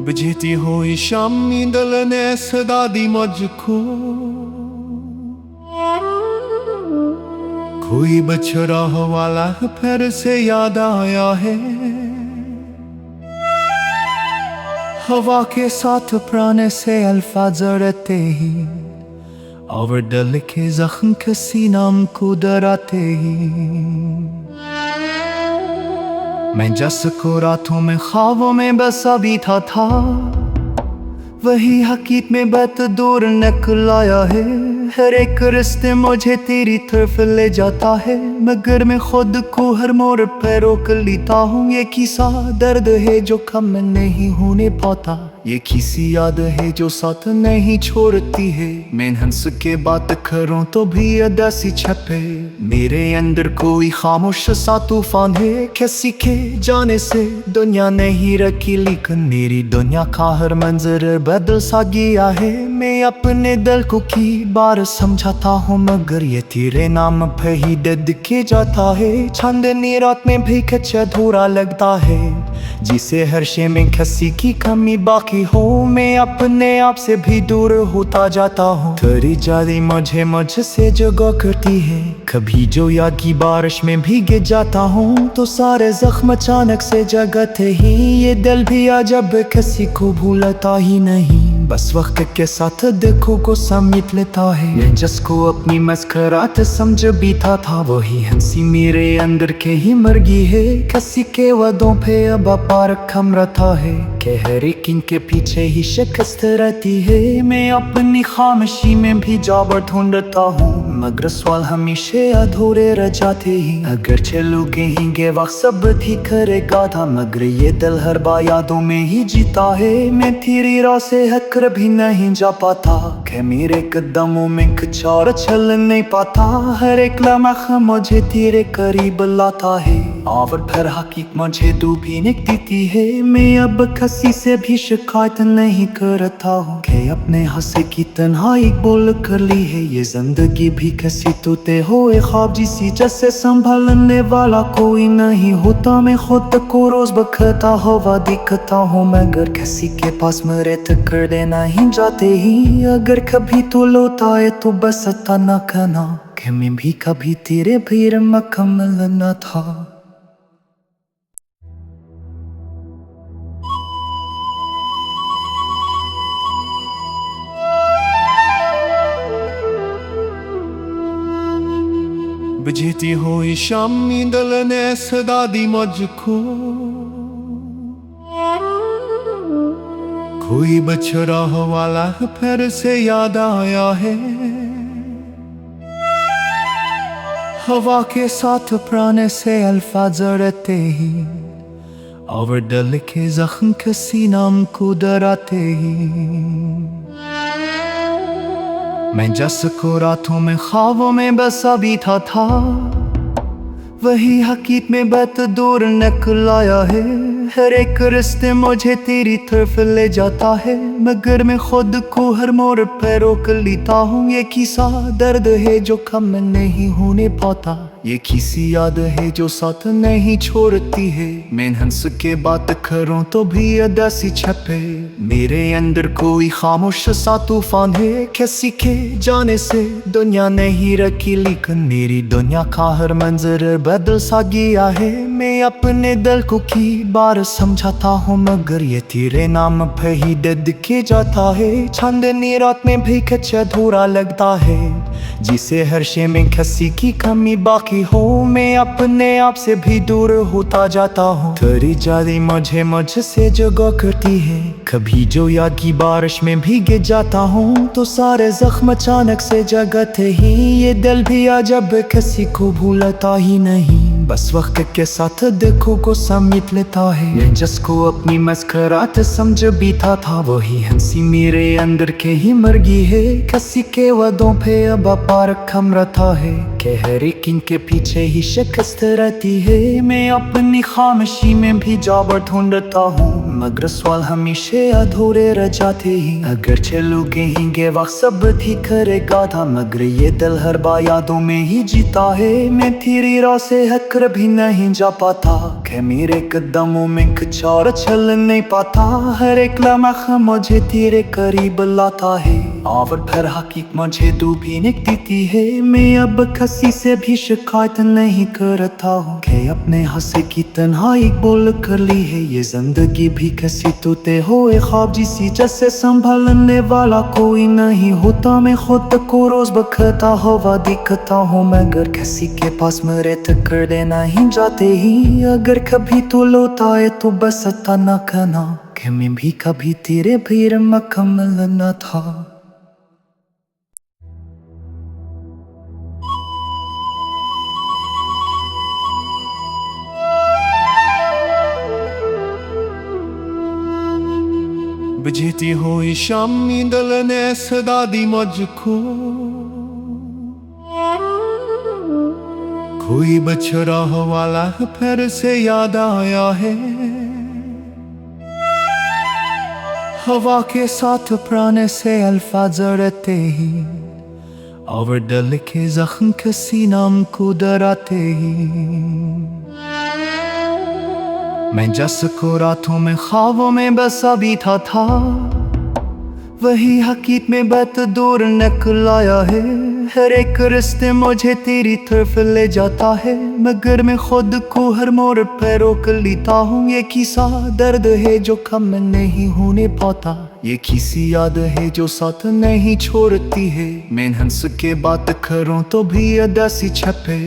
बजती हुई शामी दिल ने सदा दी मुझको। कोई बछड़ा वाला फिर से याद आया है। हवा के साथ प्राण से अल्फाज जड़ते ही और दिल के जख्म के सीनाम को डराते ही। मैं जस को रातों में ख्वाबों में बसा बीता था, वही हकीकत में बात दूर निकल आया है। हर एक रिश्ते मुझे तेरी तरफ ले जाता है, मगर मैं खुद को हर मोड़ पर रोक लेता हूँ। ये किसा दर्द है जो कम नहीं होने पाता, ये किसी याद है जो साथ नहीं छोड़ती है। मैं हंस के बात करूं तो भी अदासी छपे, मेरे अंदर कोई खामोश सा तूफान है। किसी के जाने से दुनिया नहीं रखी, लेकिन मेरी दुनिया का हर मंजर बदल सा गया है। मैं अपने दिल को की बार समझाता हूँ, मगर ये तेरे नाम पे ही दर्द के जाता है। चांदनी रात में भी कच्चा अधूरा लगता है, जिसे हर शे में किसी की कमी बाकी हो। मैं अपने आप से भी दूर होता जाता हूँ, तेरी जादी मुझसे जगह करती है। कभी जो याद की बारिश में भीग जाता हूँ, तो सारे जख्म अचानक से जगते ही। ये दिल भी अजब किसी को भूलता ही नहीं, बस वक्त के साथ देखो को समेट लेता है। मैं जिसको अपनी मस्कराहट समझ बीता था, वही हंसी मेरे अंदर के ही मर गई है। किसी के वादों पे अब पार खम रहता है, कि हर एक इनके पीछे ही शिकस्त रहती है। मैं अपनी खामोशी में भी जाबर ढूंढता हूँ, मगर सवाल हमेशा अधूरे रह जाते ही। अगर चलोगे ही वक्त सब ठीक करेगा था, मगर ये दिल हर बार यादों में ही जीता है। मैं तेरी राह से हटकर भी नहीं जा पाता, कि मेरे कदमों में कुछ और चल नहीं पाता। हर एक लम्हा मुझे तेरे करीब लाता है, और फिर हकीकत मुझे डूबी देती है। मैं अब किसी से भी शिकायत नहीं करता हूँ, कि अपने हंसे की तन्हाई बोल कर ली है। ये जिंदगी भी किसी तोते हुए ख्वाब जिसी, जैसे संभालने वाला कोई नहीं होता। मैं खुद को रोज बखता हुआ दिखता हूँ, मगर किसी के पास मेरे तक कर देना ही जाते ही। अगर कभी तो लौटा है तो बस अता न कहना, कि मैं भी कभी तेरे भीड़ मुकम्मल न था। बजती हुई शामी दिल ने सदा दी मुझको। कोई बछड़ा वाला फिर से याद आया है। हवा के साथ प्राण से अल्फाज जड़ते ही, और दिल के जख्म के सीनाम को डराते ही। मैं जस को रातों में ख्वाबों में बसा बीता था, वही हकीकत में बात दूर निकल आया है। हर एक रिश्ते मुझे तेरी तरफ ले जाता है, मगर मैं खुद को हर मोड़ पर रोक लेता हूँ। ये किसा दर्द है जो कम नहीं होने पाता, ये किसी याद है जो साथ नहीं छोड़ती है। मैं हंस के बात करूं तो भी अदासी छपे, मेरे अंदर कोई खामोश सा तूफान है। किसी के जाने से दुनिया नहीं रखी, लेकिन मेरी दुनिया का हर मंजर बदल सा गया है। मैं अपने दिल को की बार समझाता हूँ, मगर ये तेरे नाम पे ही दर्द के जाता है। चांदनी रात में भी कच्चा अधूरा लगता है, जिसे हर शे में किसी की कमी बाकी हो। मैं अपने आप से भी दूर होता जाता हूँ, तेरी जादी मुझसे जगह करती है। कभी जो याद की बारिश में भीग जाता हूँ, तो सारे जख्म अचानक से जगते ही। ये दिल भी अजब किसी को भूलता ही नहीं, बस वक्त के साथ देखो को समेट लेता है। मैं जिसको अपनी मस्कराहट समझ बीता था, वही हंसी मेरे अंदर के ही मर गई है। किसी के वादों पे अब पार खम रहता है, कि हर एक इनके पीछे ही शिकस्त रहती है। मैं अपनी खामोशी में भी जाबर ढूंढता हूँ, मगर सवाल हमेशा अधूरे रह जाते ही। अगर चलोगे ही वक्त सब ठीक करेगा था, मगर ये दिल हर बार यादों में ही जीता है। मैं तेरी राह से हटकर भी नहीं जा पाता, कि मेरे कदमों में कुछ और चल नहीं पाता। हर एक लम्हा मुझे तेरे करीब लाता है, और फिर हकीकत मुझे डूबी देती है। मैं अब किसी से भी शिकायत नहीं करता हूँ, कि अपने हंसे की तन्हाई बोल कर ली है। ये जिंदगी भी किसी टूटे हुए ख्वाब जिसी, जैसे संभालने वाला कोई नहीं होता। मैं खुद को रोज बखता हुआ दिखता हूँ, मगर किसी के पास मेरे टक्कर देना ही जाते ही। अगर कभी तो लौटा है तो बस अता न कहना, कि मैं भी कभी तेरे भीड़ मुकम्मल न था। बुझती हुई शामी दिल ने सदा दी मुझको, कोई बछड़ा वाला फिर से याद आया है। हवा के साथ प्राण से अल्फाज रहते ही, और दिल के जख्म किसी नाम को डराते ही। मैं जिसको रातों में ख्वाबों में बसा बीता था, वही हकीकत में बहुत दूर निकल आया है। हर एक रिश्ते मुझे तेरी तरफ ले जाता है, मगर मैं खुद को हर मोड़ पर रोक लेता हूँ। ये किसा दर्द है जो कम नहीं होने पाता, ये किसी याद है जो साथ नहीं छोड़ती है। मैं हंस के बात करूं तो भी अदासी छपे,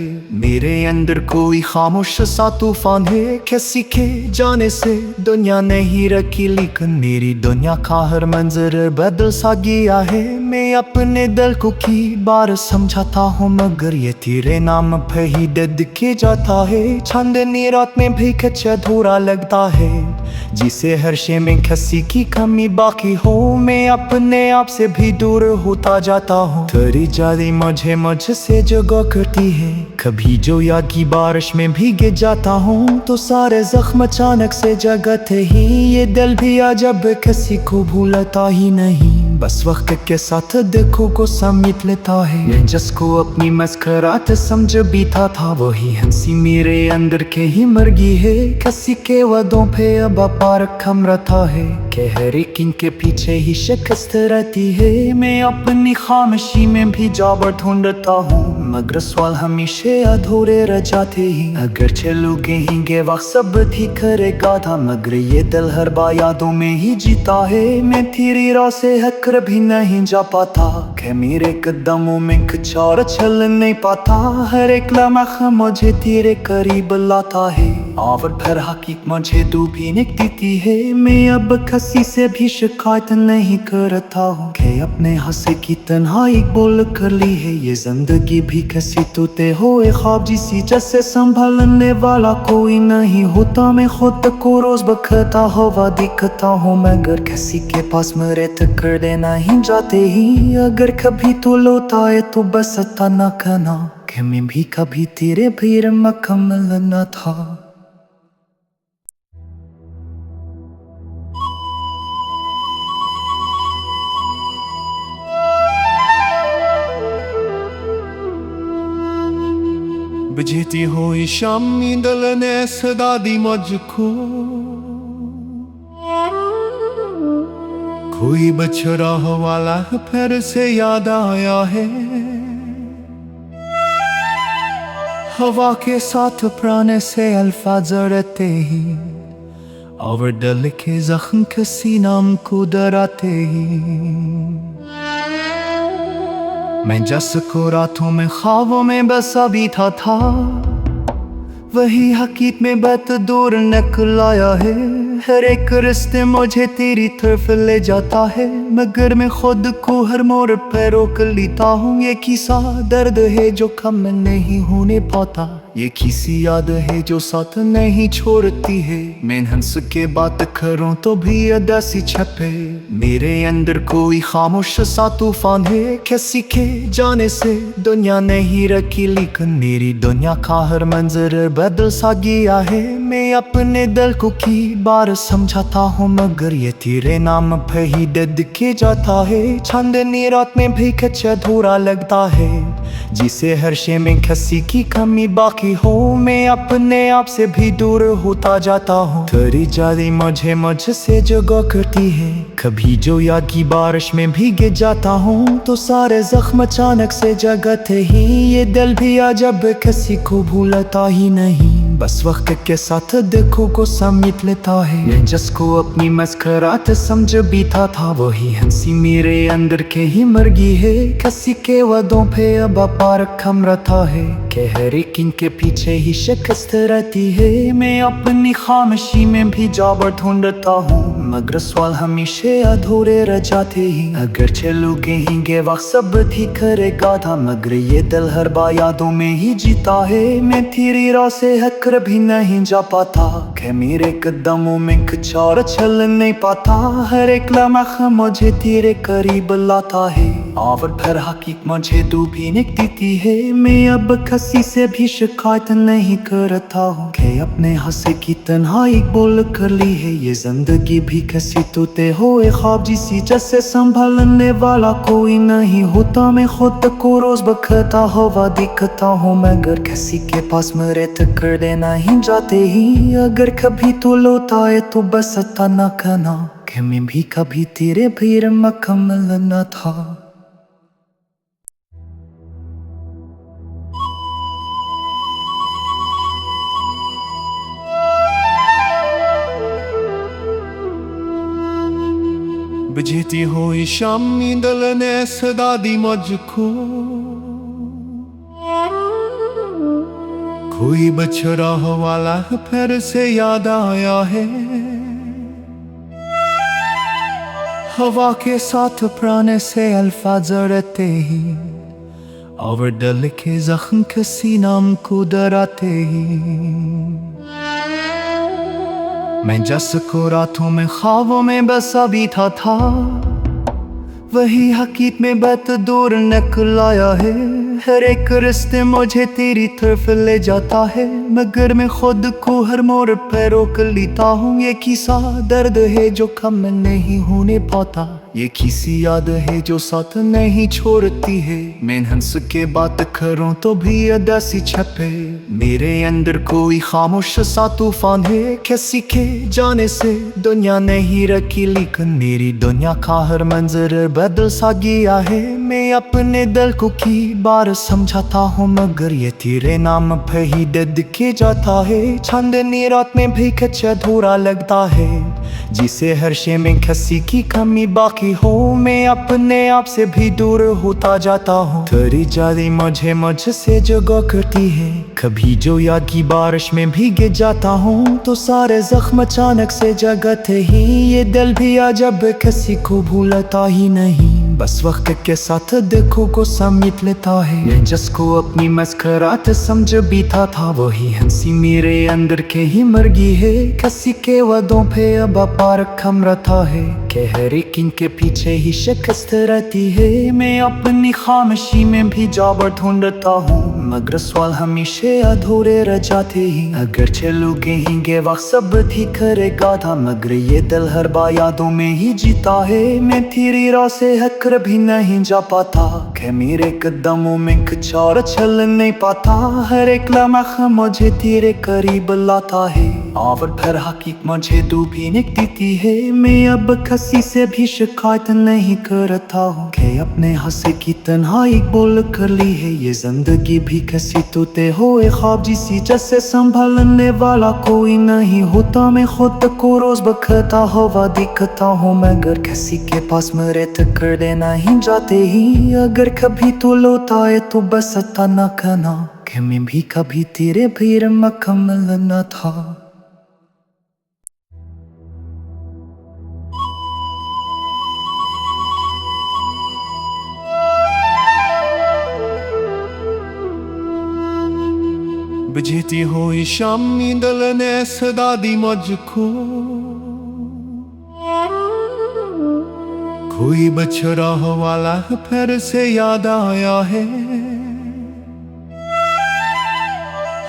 मेरे अंदर कोई खामोश सा तूफान है। किसी के जाने से दुनिया नहीं रखी, लेकिन मेरी दुनिया का हर मंजर बदल सा गया है। मैं अपने दिल को की बार समझाता हूँ, मगर ये तेरे नाम पे ही दर्द के जाता है। चांदनी रात में भी कुछ अधूरा लगता है, जिसे हर शे में किसी की कमी बाकी हो। मैं अपने आप से भी दूर होता जाता हूँ, तेरी जादी मुझसे जगह करती है। कभी जो याद की बारिश में भीग जाता हूँ, तो सारे जख्म अचानक से जगते ही। ये दिल भी अजब किसी को भूलता ही नहीं, बस वक्त के साथ देखो को समेट लेता है। मैं जिसको अपनी मस्कराहट समझ बीता था, वही हंसी मेरे अंदर के ही मर गई है। किसी के वादों पे अब पार कम रहता है, कि हर एक के पीछे ही शिकस्त रहती है। मैं अपनी खामोशी में भी जाबर ढूंढता हूँ, मगर सवाल हमेशा अधूरे रह जाते ही। अगर चलोगे ही वक्त सब ठीक करेगा था, मगर ये दिल हर बार यादों में ही जीता है। मैं तेरी राह से हटकर भी नहीं जा पाता, कि मेरे कदमों में कुछ और चल नहीं पाता। हर एक लम्हा मुझे तेरे करीब लाता है, और फिर हकीकत मुझे डूबी देती है। मैं अब किसी से भी शिकायत नहीं करता हूँ, कि अपने हंसे की तन्हाई बोल कर ली है। ये जिंदगी भी किसी टूटे हुए ख्वाब जिसी, जैसे संभालने वाला कोई नहीं होता। मैं खुद को रोज बखता हुआ दिखता हूँ, मगर किसी के पास मेरे टक्कर देना ही जाते ही। अगर कभी तो लौटा है तो बस अता न कहना, कि मैं भी कभी तेरे भीड़ मुकम्मल न था। बुझती हुई शामी दिल ने सदा दी मुझको, कोई बछड़ा वाला फिर से याद आया है। हवा के साथ प्राण से अल्फाज रहते ही, और दिल के जख्म किसी नाम को डराते ही। मैं जिसको रातों में ख्वाबों में बसा बीता था, वही हकीकत में बहुत दूर निकल आया है। हर एक रिश्ते मुझे तेरी तरफ ले जाता है, मगर मैं खुद को हर मोड़ पर रोक लेता हूँ। ये किसा दर्द है जो कम नहीं होने पाता, ये किसी याद है जो साथ नहीं छोड़ती है। मैं हंस के बात करूं तो भी अदासी छपे, मेरे अंदर कोई खामोश सा तूफान है। किसी के जाने से दुनिया नहीं रखी, लेकिन मेरी दुनिया का हर मंजर बदल सा गया है। मैं अपने दिल को की बार बार समझाता हूँ मगर ये तेरे नाम पे ही दर्द के जाता है। चांदनी रात में भी कुछ अधूरा लगता है, जिसे हर शे में किसी की कमी बाकी हो। मैं अपने आप से भी दूर होता जाता हूँ, तेरी जाली मुझसे जगह करती है। कभी जो याद की बारिश में भीग जाता हूँ तो सारे जख्म अचानक से जगते ही। ये दिल भी अजब किसी को भूलता ही नहीं, बस वक्त के साथ देखो को समेट लेता है। मैं जिसको अपनी मस्कराहट समझ बीता था, वही हंसी मेरे अंदर के ही मर गई है। किसी के वादों पे अब पार कम रहता है, कि हर एक इनके पीछे ही शिकस्त रहती है। मैं अपनी खामोशी में भी जाबर ढूंढता हूँ, मगर सवाल हमेशा अधूरे रह जाते ही। अगर चलोगे ही वक्त सब ठीक करेगा था, मगर ये दिल हर बार यादों में ही जीता है। मैं तेरी राह से हटकर भी नहीं जा पाता, कि मेरे कदमों में कुछ और चल नहीं पाता। हर एक लम्हा मुझे तेरे करीब लाता है, और फिर हकीकत मुझे डूबी देती है। मैं अब किसी से भी शिकायत नहीं करता हूँ, कि अपने हंसे की तन्हाई बोल कर ली है। ये जिंदगी भी किसी तोते हो ख्वाब जिसी, जैसे संभालने वाला कोई नहीं होता। मैं खुद को रोज बखता हुआ दिखता हूँ, मगर किसी के पास मेरे तक कर देना ही जाते ही। अगर कभी तो लौटा है तो बस अता न कहना, कि मैं भी कभी तेरे भीड़ में कमल न था। बुझती हुई शामी दिल ने सदा दी मुझको, कोई बछड़ा वाला फिर से याद आया है। हवा के साथ प्राण से अल्फाज रहते ही, और दिल के जख्म किसी नाम को डराते ही। मैं जिसको रातों में ख्वाबों में बसा बीता था, वही हकीकत में बहुत दूर निकल आया है। हर एक रिश्ते मुझे तेरी तरफ ले जाता है, मगर मैं खुद को हर मोड़ पर रोक लेता हूँ। ये किसा दर्द है जो कम नहीं होने पाता, ये किसी याद है जो साथ नहीं छोड़ती है। मैं हंस के बात करूं तो भी अदासी छपे, मेरे अंदर कोई खामोश सा तूफान है। किसी के जाने से दुनिया नहीं रखी, लेकिन मेरी दुनिया का हर मंजर बदल सा गया है। मैं अपने दिल को की बार समझाता हूँ, मगर ये तेरे नाम पे ही दर्द के जाता है। चांदनी रात में भी कुछ अधूरा लगता है, जिसे हर शे में किसी की कमी बाकी हो। मैं अपने आप से भी दूर होता जाता हूँ, तेरी जाली मुझसे जगह करती है। कभी जो याद की बारिश में भीग जाता हूँ तो सारे जख्म अचानक से जगते ही। ये दिल भी अजब किसी को भूलता ही नहीं, बस वक्त के साथ देखो को समेट लेता है। मैं जिसको अपनी मस्कराहट समझ बीता था, वही हंसी मेरे अंदर के ही मर गई है। किसी के वादों पे अब पार कम रहता है, कि हर एक इनके पीछे ही शिकस्त रहती है। मैं अपनी खामोशी में भी जाबर ढूंढता हूँ, मगर सवाल हमेशा अधूरे रह जाते ही। अगर चलोगे ही वक्त सब ठीक करेगा था, मगर ये दिल हर बार यादों में ही जीता है। मैं तेरी राह से हटकर भी नहीं जा पाता, कि मेरे कदमों में कुछ और चल नहीं पाता। हर एक लम्हा मुझे तेरे करीब लाता है, और फिर हकीकत मुझे डूबी देती है। मैं अब किसी से भी शिकायत नहीं करता हूँ, कि अपने हंसे की तन्हाई बोल कर ली है। ये जिंदगी भी किसी तोते हो ख्वाब जिसी, जैसे संभालने वाला कोई नहीं होता। मैं खुद को रोज बखता हुआ दिखता हूँ, मगर किसी के पास मेरे तक कर देना ही जाते ही। अगर कभी तो लौटा है तो बस अता न कहना, कि मैं भी कभी तेरे भीड़ में कमल न था। बुझती हुई शामी दिल ने सदा दी मुझको, कोई बछड़ा वाला फिर से याद आया है।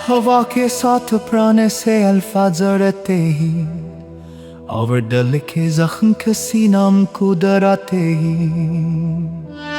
हवा के साथ प्राण से अल्फाज रहते ही, और डल के जख्म किसी नाम को डराते ही